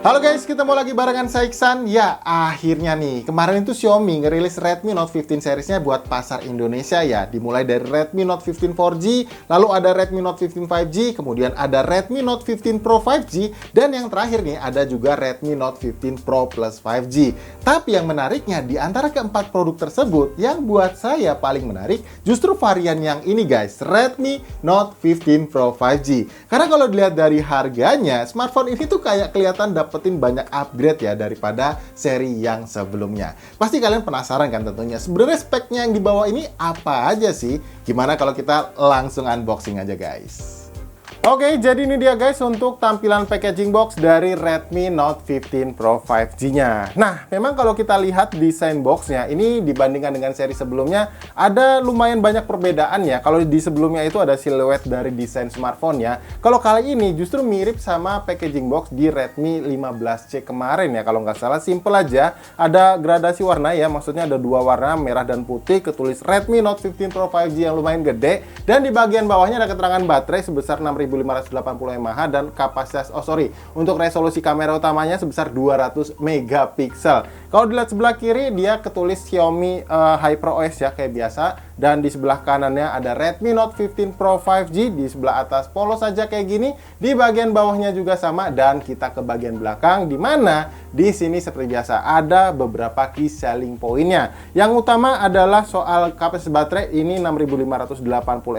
Halo guys, ketemu lagi barengan saya Iksan. Ya, akhirnya nih, kemarin itu Xiaomi ngerilis Redmi Note 15 seriesnya buat pasar Indonesia ya. Dimulai dari Redmi Note 15 4G, lalu ada Redmi Note 15 5G, kemudian ada Redmi Note 15 Pro 5G, dan yang terakhir nih ada juga Redmi Note 15 Pro Plus 5G. Tapi yang menariknya, di antara keempat produk tersebut, yang buat saya paling menarik justru varian yang ini guys, Redmi Note 15 Pro 5G. Karena kalau dilihat dari harganya, smartphone ini tuh kayak kelihatan dapetin banyak upgrade ya daripada seri yang sebelumnya. Pasti kalian penasaran kan tentunya, sebenarnya speknya yang dibawa ini apa aja sih? Gimana kalau kita langsung unboxing aja guys? Oke, jadi ini dia guys untuk tampilan packaging box dari Redmi Note 15 Pro 5G-nya. Nah, memang kalau kita lihat desain boxnya, ini dibandingkan dengan seri sebelumnya, ada lumayan banyak perbedaan ya. Kalau di sebelumnya itu ada siluet dari desain smartphone ya. Kalau kali ini justru mirip sama packaging box di Redmi 15C kemarin ya. Kalau nggak salah, simple aja. Ada gradasi warna ya, maksudnya ada dua warna, merah dan putih, ketulis Redmi Note 15 Pro 5G yang lumayan gede. Dan di bagian bawahnya ada keterangan baterai sebesar 6580 mAh dan kapasitas, untuk resolusi kamera utamanya sebesar 200 megapiksel. Kalau dilihat sebelah kiri dia ketulis Xiaomi HyperOS ya kayak biasa, dan di sebelah kanannya ada Redmi Note 15 Pro 5G, di sebelah atas polos saja kayak gini, di bagian bawahnya juga sama, dan kita ke bagian belakang di mana di sini seperti biasa ada beberapa key selling point-nya. Yang utama adalah soal kapasitas baterai, ini 6580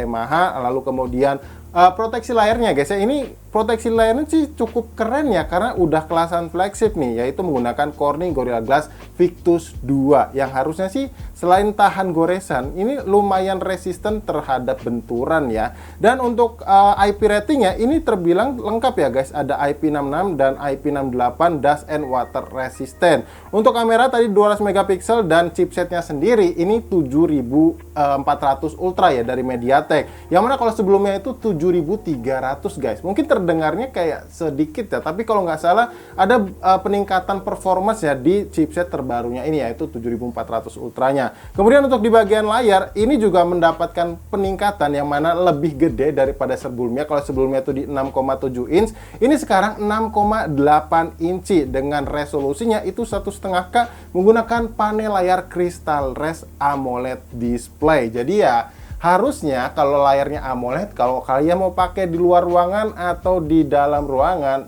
mAh, lalu kemudian proteksi layarnya guys ya, ini proteksi layarnya sih cukup keren ya karena udah kelasan flagship nih, yaitu menggunakan Corning Gorilla Glass Victus 2 yang harusnya sih selain tahan goresan ini lumayan resisten terhadap benturan ya. Dan untuk IP ratingnya ini terbilang lengkap ya guys, ada IP66 dan IP68 dust and water resistant. Untuk kamera tadi 200 megapiksel dan chipsetnya sendiri ini 7400 Ultra ya dari MediaTek, yang mana kalau sebelumnya itu 7300 guys. Mungkin terdengarnya kayak sedikit ya, tapi kalau nggak salah ada peningkatan performance ya di chipset terbarunya ini, yaitu 7400 Ultranya. Kemudian untuk di bagian layar ini juga mendapatkan peningkatan yang mana lebih gede daripada sebelumnya. Kalau sebelumnya itu di 6,7 inch, ini sekarang 6,8 inci dengan resolusinya itu 1,5K menggunakan panel layar Crystal Res AMOLED display. Jadi ya harusnya kalau layarnya AMOLED, kalau kalian mau pakai di luar ruangan atau di dalam ruangan,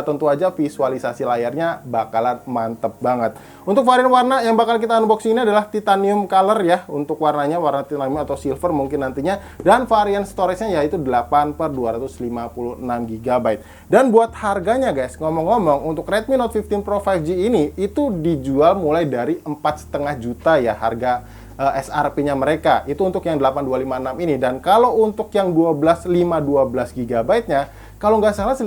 tentu aja visualisasi layarnya bakalan mantep banget. Untuk varian warna yang bakal kita unboxing ini adalah titanium color ya, untuk warnanya warna titanium atau silver mungkin nantinya, dan varian storage-nya yaitu 8/256 GB. Dan buat harganya guys, ngomong-ngomong untuk Redmi Note 15 Pro 5G ini itu dijual mulai dari 4,5 juta ya harga SRP-nya mereka. Itu untuk yang 8256 ini. Dan kalau untuk yang 12 GB-nya, kalau nggak salah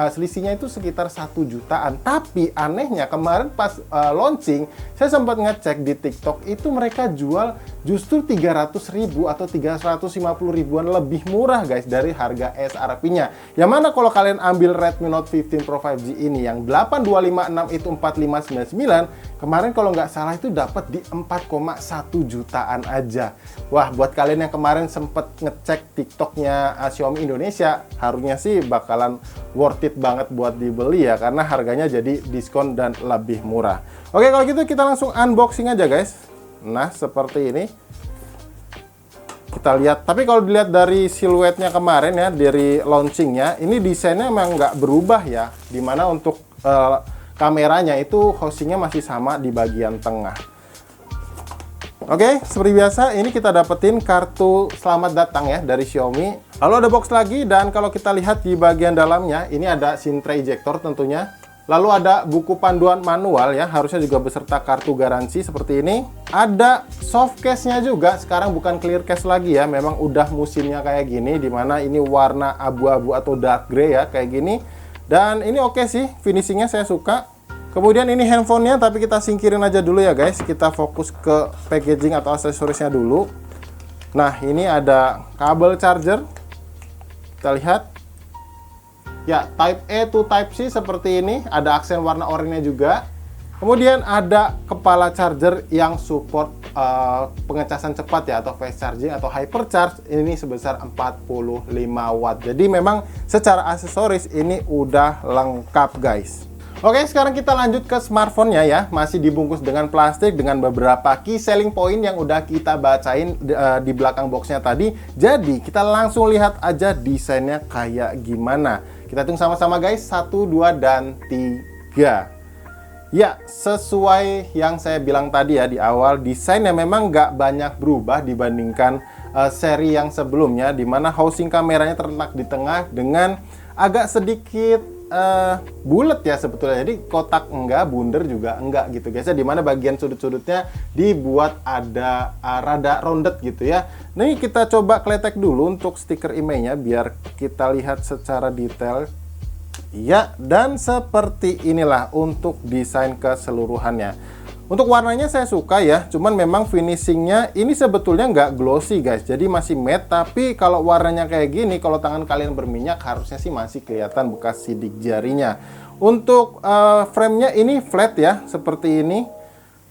selisihnya itu sekitar 1 jutaan. Tapi anehnya kemarin pas launching, saya sempat ngecek di TikTok, itu mereka jual justru 300.000 atau 350 ribuan lebih murah guys dari harga SRP-nya. Yang mana kalau kalian ambil Redmi Note 15 Pro 5G ini yang 8256 itu 4599, kemarin kalau nggak salah itu dapat di 4,1 jutaan aja. Wah, buat kalian yang kemarin sempat ngecek TikTok-nya Xiaomi Indonesia, harusnya sih bakalan worth it banget buat dibeli ya, karena harganya jadi diskon dan lebih murah. Oke, kalau gitu kita langsung unboxing aja guys. Nah, seperti ini kita lihat. Tapi kalau dilihat dari siluetnya kemarin ya, dari launchingnya, ini desainnya emang nggak berubah ya, dimana untuk kameranya itu housingnya masih sama di bagian tengah. Oke, seperti biasa ini kita dapetin kartu selamat datang ya dari Xiaomi. Lalu ada box lagi, dan kalau kita lihat di bagian dalamnya ini ada SIM tray ejector tentunya. Lalu ada buku panduan manual ya, harusnya juga beserta kartu garansi seperti ini. Ada soft case-nya juga, sekarang bukan clear case lagi ya, memang udah musimnya kayak gini, dimana ini warna abu-abu atau dark gray ya kayak gini. Dan ini oke sih, finishingnya saya suka. Kemudian ini handphonenya, tapi kita singkirin aja dulu ya guys. Kita fokus ke packaging atau aksesorisnya dulu. Nah, ini ada kabel charger. Kita lihat. Ya, Type A to Type C seperti ini. Ada aksen warna oranye juga. Kemudian ada kepala charger yang support pengecasan cepat ya, atau fast charging atau hypercharge. Ini sebesar 45 watt. Jadi memang secara aksesoris ini udah lengkap guys. Oke, sekarang kita lanjut ke smartphone-nya ya. Masih dibungkus dengan plastik dengan beberapa key selling point yang udah kita bacain di belakang boxnya tadi. Jadi, kita langsung lihat aja desainnya kayak gimana. Kita hitung sama-sama guys, 1, 2, dan 3. Ya, sesuai yang saya bilang tadi ya di awal, desainnya memang nggak banyak berubah dibandingkan seri yang sebelumnya, dimana housing kameranya terletak di tengah dengan agak sedikit bulat ya sebetulnya. Jadi kotak enggak, bundar juga enggak gitu guys ya, dimana bagian sudut-sudutnya dibuat ada rada rounded gitu ya. Nah, ini kita coba kletek dulu untuk stiker image-nya biar kita lihat secara detail. Ya, dan seperti inilah untuk desain keseluruhannya. Untuk warnanya saya suka ya, cuman memang finishingnya ini sebetulnya nggak glossy guys, jadi masih matte. Tapi kalau warnanya kayak gini, kalau tangan kalian berminyak harusnya sih masih kelihatan bekas sidik jarinya. Untuk frame-nya ini flat ya, seperti ini.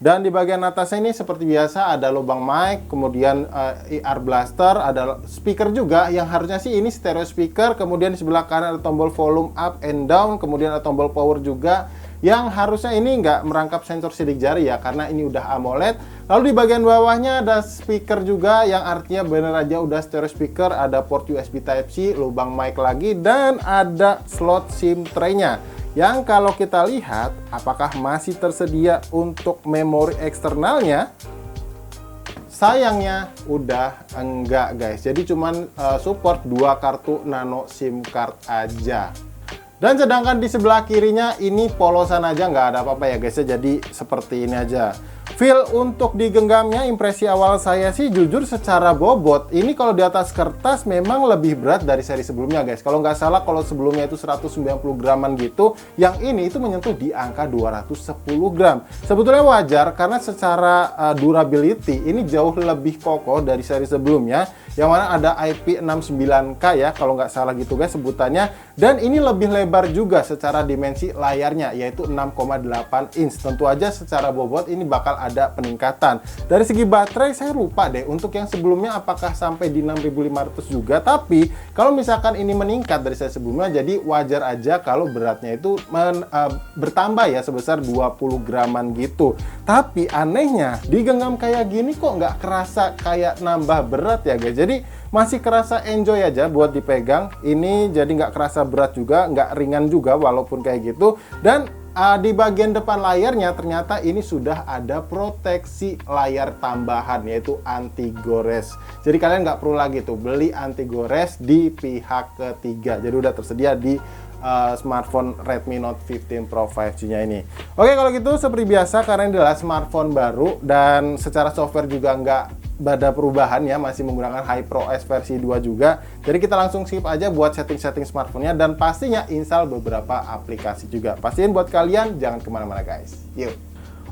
Dan di bagian atasnya ini seperti biasa ada lubang mic, kemudian IR blaster, ada speaker juga yang harusnya sih ini stereo speaker. Kemudian di sebelah kanan ada tombol volume up and down, kemudian ada tombol power juga. Yang harusnya ini nggak merangkap sensor sidik jari ya, karena ini udah AMOLED. Lalu di bagian bawahnya ada speaker juga, yang artinya bener aja udah stereo speaker. Ada port USB Type-C, lubang mic lagi, dan ada slot SIM tray-nya. Yang kalau kita lihat, apakah masih tersedia untuk memori eksternalnya? Sayangnya udah enggak guys. Jadi cuman support 2 kartu nano SIM card aja. Dan sedangkan di sebelah kirinya ini polosan aja, nggak ada apa-apa ya guys ya. Jadi seperti ini aja. Feel untuk digenggamnya, impresi awal saya sih jujur secara bobot ini kalau di atas kertas memang lebih berat dari seri sebelumnya guys. Kalau nggak salah, kalau sebelumnya itu 190 graman gitu, yang ini itu menyentuh di angka 210 gram. Sebetulnya wajar karena secara durability ini jauh lebih kokoh dari seri sebelumnya, yang mana ada IP69K ya kalau nggak salah gitu guys sebutannya. Dan ini lebih lebar juga secara dimensi layarnya, yaitu 6,8 inch. Tentu aja secara bobot ini bakal ada peningkatan. Dari segi baterai saya lupa deh untuk yang sebelumnya apakah sampai di 6500 juga. Tapi kalau misalkan ini meningkat dari saya sebelumnya, jadi wajar aja kalau beratnya itu bertambah ya sebesar 20 graman gitu. Tapi anehnya digenggam kayak gini kok nggak kerasa kayak nambah berat ya guys. Jadi masih kerasa enjoy aja buat dipegang. Ini jadi nggak kerasa berat juga, nggak ringan juga walaupun kayak gitu. Dan di bagian depan layarnya ternyata ini sudah ada proteksi layar tambahan, yaitu anti gores. Jadi kalian nggak perlu lagi tuh beli anti gores di pihak ketiga. Jadi udah tersedia di smartphone Redmi Note 15 Pro 5G nya ini. Oke, kalau gitu seperti biasa karena ini adalah smartphone baru dan secara software juga nggak ada perubahan ya, masih menggunakan HyperOS versi 2 juga. Jadi kita langsung skip aja buat setting-setting smartphone-nya dan pastinya install beberapa aplikasi juga. Pastiin buat kalian jangan kemana-mana guys. Yuk.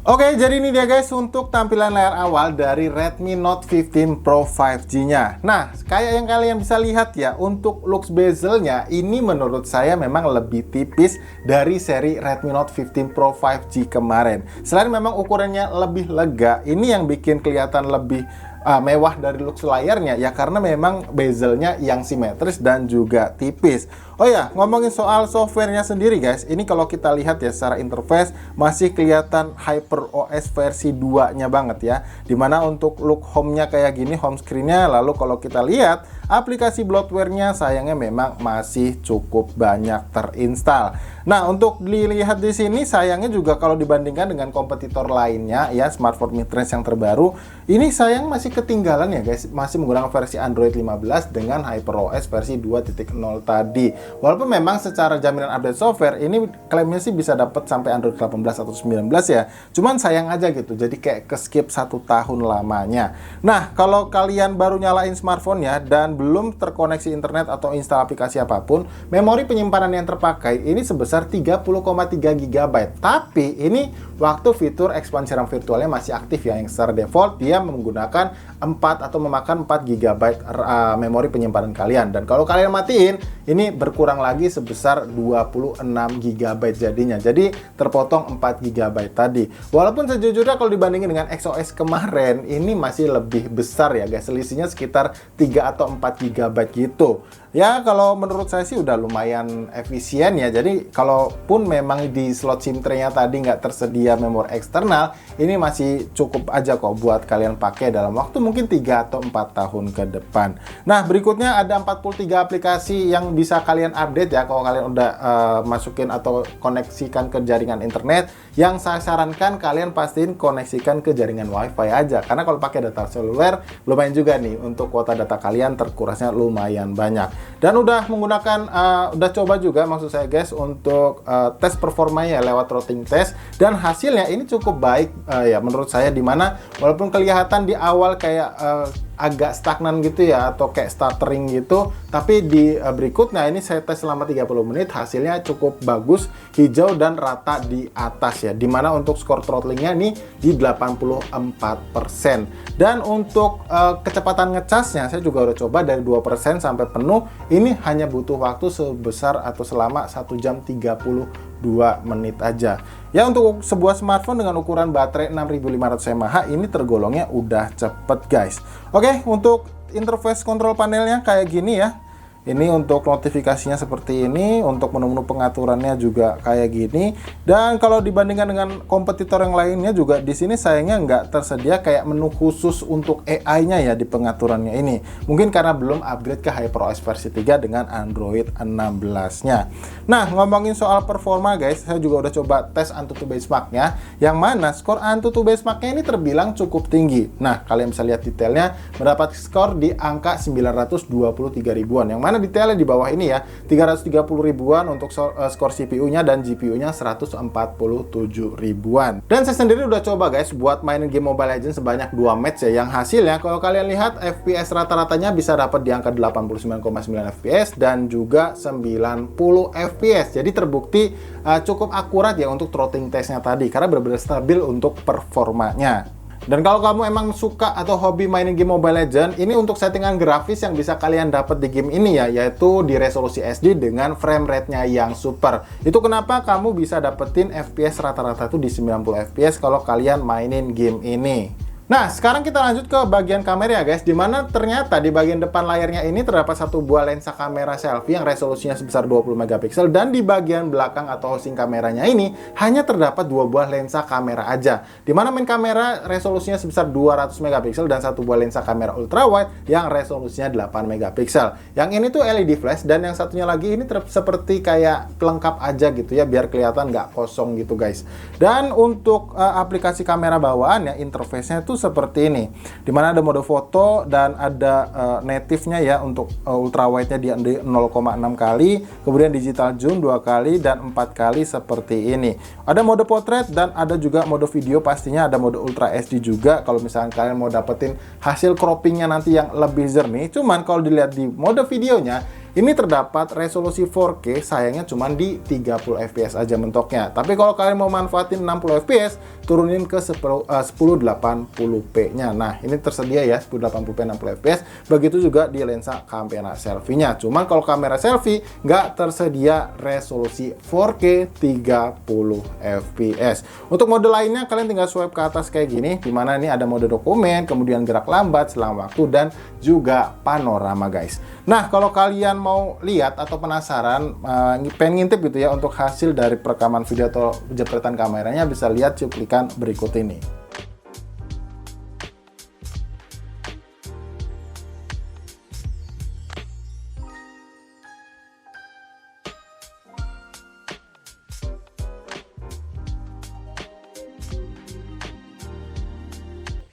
Oke, jadi ini dia guys untuk tampilan layar awal dari Redmi Note 15 Pro 5G-nya. Nah, kayak yang kalian bisa lihat ya, untuk looks bezelnya ini menurut saya memang lebih tipis dari seri Redmi Note 15 Pro 5G kemarin. Selain memang ukurannya lebih lega, ini yang bikin kelihatan lebih mewah dari looks layarnya ya, karena memang bezelnya yang simetris dan juga tipis. Oh ya, ngomongin soal softwarenya sendiri guys, ini kalau kita lihat ya secara interface masih kelihatan HyperOS versi 2-nya banget ya. Dimana untuk look home-nya kayak gini, home screen-nya. Lalu kalau kita lihat aplikasi bloatware-nya sayangnya memang masih cukup banyak terinstall. Nah, untuk dilihat di sini sayangnya juga kalau dibandingkan dengan kompetitor lainnya ya, smartphone mid-range yang terbaru, ini sayang masih ketinggalan ya guys, masih menggunakan versi Android 15 dengan HyperOS versi 2.0 tadi. Walaupun memang secara jaminan update software ini klaimnya sih bisa dapat sampai Android 18 atau 19 ya. Cuman sayang aja gitu, jadi kayak ke-skip 1 tahun lamanya. Nah, kalau kalian baru nyalain smartphone-nya dan belum terkoneksi internet atau install aplikasi apapun, memori penyimpanan yang terpakai ini sebesar 30,3 GB. Tapi ini waktu fitur ekspansi RAM virtualnya masih aktif ya, yang secara default dia menggunakan 4 atau memakan 4 GB memori penyimpanan kalian. Dan kalau kalian matiin, ini berkurang lagi sebesar 26 GB jadinya. Jadi terpotong 4 GB tadi. Walaupun sejujurnya kalau dibandingin dengan XOS kemarin, ini masih lebih besar ya guys. Selisihnya sekitar 3 atau 4 GB gitu. Ya, kalau menurut saya sih udah lumayan efisien ya. Jadi, kalaupun memang di slot SIM tray-nya tadi nggak tersedia memori eksternal, ini masih cukup aja kok buat kalian pakai dalam waktu mungkin 3 atau 4 tahun ke depan. Nah, berikutnya ada 43 aplikasi yang bisa kalian update ya kalau kalian udah masukin atau koneksikan ke jaringan internet. Yang saya sarankan kalian pastiin koneksikan ke jaringan WiFi aja. Karena kalau pakai data seluler, lumayan juga nih untuk kuota data kalian terkurasnya lumayan banyak. Dan udah menggunakan, udah coba juga maksud saya guys untuk tes performanya lewat routing test, dan hasilnya ini cukup baik ya menurut saya, dimana walaupun kelihatan di awal kayak agak stagnan gitu ya atau kayak stuttering gitu, tapi di berikutnya ini saya tes selama 30 menit hasilnya cukup bagus, hijau dan rata di atas ya, dimana untuk skor throttlingnya nih di 84%. Dan untuk kecepatan ngecasnya saya juga udah coba dari 2% sampai penuh, ini hanya butuh waktu sebesar atau selama 1 jam 32 menit aja. Ya, untuk sebuah smartphone dengan ukuran baterai 6500 mAh ini tergolongnya udah cepet guys. Oke, untuk interface kontrol panelnya kayak gini ya. Ini untuk notifikasinya seperti ini, untuk menu-menu pengaturannya juga kayak gini. Dan kalau dibandingkan dengan kompetitor yang lainnya juga di sini sayangnya nggak tersedia kayak menu khusus untuk AI-nya ya di pengaturannya ini. Mungkin karena belum upgrade ke HyperOS versi 3 dengan Android 16-nya. Nah, ngomongin soal performa guys, saya juga udah coba tes Antutu benchmark-nya, yang mana skor Antutu benchmark-nya ini terbilang cukup tinggi. Nah, kalian bisa lihat detailnya, mendapat skor di angka 923 ribuan, yang mana detailnya di bawah ini ya, 330 ribuan untuk skor CPU-nya dan GPU-nya 147 ribuan. Dan saya sendiri udah coba guys buat mainin game Mobile Legends sebanyak 2 match ya, yang hasilnya kalau kalian lihat FPS rata-ratanya bisa dapat di angka 89,9 FPS dan juga 90 FPS. Jadi terbukti cukup akurat ya untuk throttling testnya tadi, karena benar-benar stabil untuk performanya. Dan kalau kamu emang suka atau hobi mainin game Mobile Legends, ini untuk settingan grafis yang bisa kalian dapat di game ini ya, yaitu di resolusi SD dengan frame rate-nya yang super. Itu kenapa kamu bisa dapetin FPS rata-rata itu di 90 FPS kalau kalian mainin game ini. Nah, sekarang kita lanjut ke bagian kamera ya guys, dimana ternyata di bagian depan layarnya ini terdapat satu buah lensa kamera selfie yang resolusinya sebesar 20 megapiksel, dan di bagian belakang atau housing kameranya ini hanya terdapat 2 buah lensa kamera aja, dimana main kamera resolusinya sebesar 200 megapiksel dan satu buah lensa kamera ultrawide yang resolusinya 8 megapiksel. Yang ini tuh LED flash, dan yang satunya lagi ini seperti kayak pelengkap aja gitu ya, biar kelihatan nggak kosong gitu guys. Dan untuk aplikasi kamera bawaan ya, interface-nya tuh seperti ini, dimana ada mode foto dan ada native-nya ya, untuk ultrawide-nya di 0,6 kali, kemudian digital zoom 2 kali dan 4 kali seperti ini. Ada mode potret dan ada juga mode video, pastinya ada mode Ultra HD juga kalau misalnya kalian mau dapetin hasil cropping-nya nanti yang lebih jernih. Cuman kalau dilihat di mode videonya, ini terdapat resolusi 4K, sayangnya cuma di 30 fps aja mentoknya. Tapi kalau kalian mau manfaatin 60 fps, turunin ke 1080p-nya. Nah, ini tersedia ya 1080p 60 fps. Begitu juga di lensa kamera selfie-nya. Cuman kalau kamera selfie nggak tersedia resolusi 4K 30 fps. Untuk mode lainnya kalian tinggal swipe ke atas kayak gini, dimana ini ada mode dokumen, kemudian gerak lambat, selang waktu, dan juga panorama guys. Nah, kalau kalian mau lihat atau penasaran, pengen ngintip gitu ya untuk hasil dari perekaman video atau jepretan kameranya, bisa lihat cuplikan berikut ini.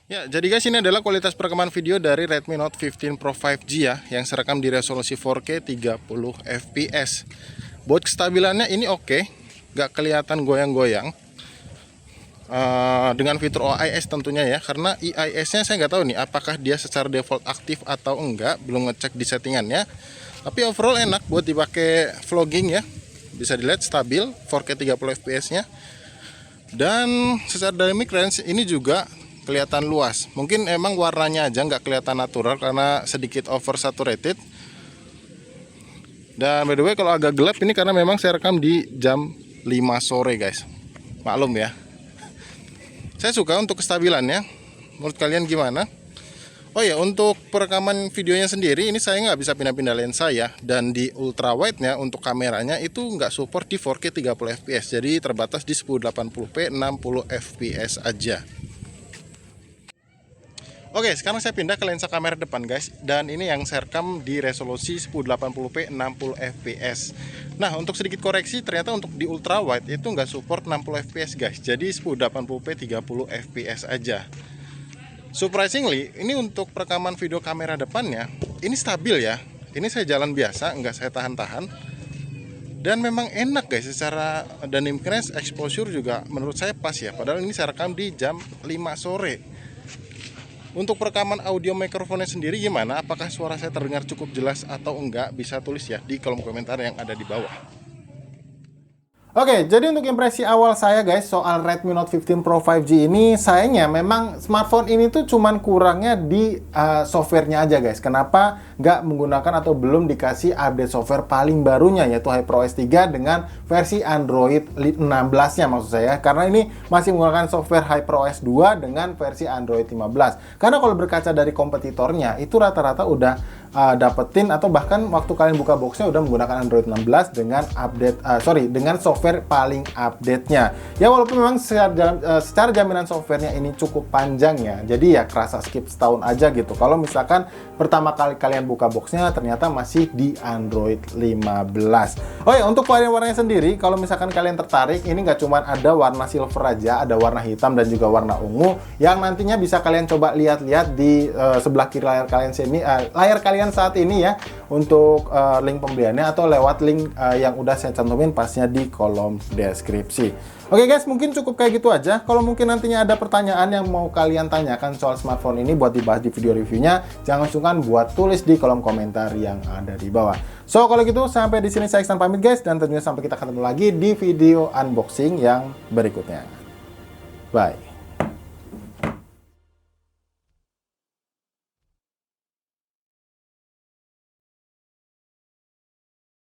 Ya, jadi guys, ini adalah kualitas perekaman video dari Redmi Note 15 Pro 5G ya, yang serekam di resolusi 4K 30 fps. Buat kestabilannya ini oke, nggak kelihatan goyang-goyang. Dengan fitur OIS tentunya ya, karena IIS-nya saya nggak tahu nih apakah dia secara default aktif atau enggak, belum ngecek di settingannya. Tapi overall enak buat dipakai vlogging ya, bisa dilihat stabil 4K 30 fps-nya. Dan secara dynamic range ini juga kelihatan luas. Mungkin emang warnanya aja nggak kelihatan natural karena sedikit oversaturated. Dan by the way, kalau agak gelap ini karena memang saya rekam di jam 5 sore guys. Maklum ya. Saya suka untuk kestabilannya. Menurut kalian gimana? Oh ya, untuk perekaman videonya sendiri ini saya nggak bisa pindah-pindah lensa ya. Dan di ultra wide-nya untuk kameranya itu nggak support di 4K 30 fps. Jadi terbatas di 1080p 60 fps aja. Oke, sekarang saya pindah ke lensa kamera depan guys. Dan ini yang saya rekam di resolusi 1080p 60 fps. Nah, untuk sedikit koreksi, ternyata untuk di ultra wide itu nggak support 60 fps guys. Jadi 1080p 30 fps aja. Surprisingly, ini untuk perekaman video kamera depannya, ini stabil ya. Ini saya jalan biasa, nggak saya tahan-tahan. Dan memang enak guys, secara dynamic exposure juga menurut saya pas ya. Padahal ini saya rekam di jam 5 sore. Untuk perekaman audio mikrofonnya sendiri gimana? Apakah suara saya terdengar cukup jelas atau enggak? Bisa tulis ya di kolom komentar yang ada di bawah. Oke, jadi untuk impresi awal saya guys soal Redmi Note 15 Pro 5G ini, sayangnya memang smartphone ini tuh cuman kurangnya di softwarenya aja guys. Kenapa nggak menggunakan atau belum dikasih update software paling barunya, yaitu HyperOS 3 dengan versi Android 16-nya maksud saya. Karena ini masih menggunakan software HyperOS 2 dengan versi Android 15. Karena kalau berkaca dari kompetitornya, itu rata-rata udah dapetin atau bahkan waktu kalian buka boxnya udah menggunakan Android 16 dengan dengan software paling update-nya. Ya walaupun memang secara jaminan softwarenya ini cukup panjang ya, jadi ya kerasa skip setahun aja gitu. Kalau misalkan pertama kali kalian buka boxnya ternyata masih di Android 15. Oh ya, untuk warna-warnanya sendiri, kalau misalkan kalian tertarik, ini nggak cuma ada warna silver aja, ada warna hitam dan juga warna ungu yang nantinya bisa kalian coba lihat-lihat di sebelah kiri layar kalian sini, layar kalian saat ini ya, untuk link pembeliannya atau lewat link yang udah saya cantumin pasnya di kolom deskripsi. Oke guys, mungkin cukup kayak gitu aja. Kalau mungkin nantinya ada pertanyaan yang mau kalian tanyakan soal smartphone ini buat dibahas di video reviewnya, jangan sungkan buat tulis di kolom komentar yang ada di bawah. So kalau gitu sampai di sini saya Iksan pamit guys, dan tentunya sampai kita ketemu lagi di video unboxing yang berikutnya. Bye.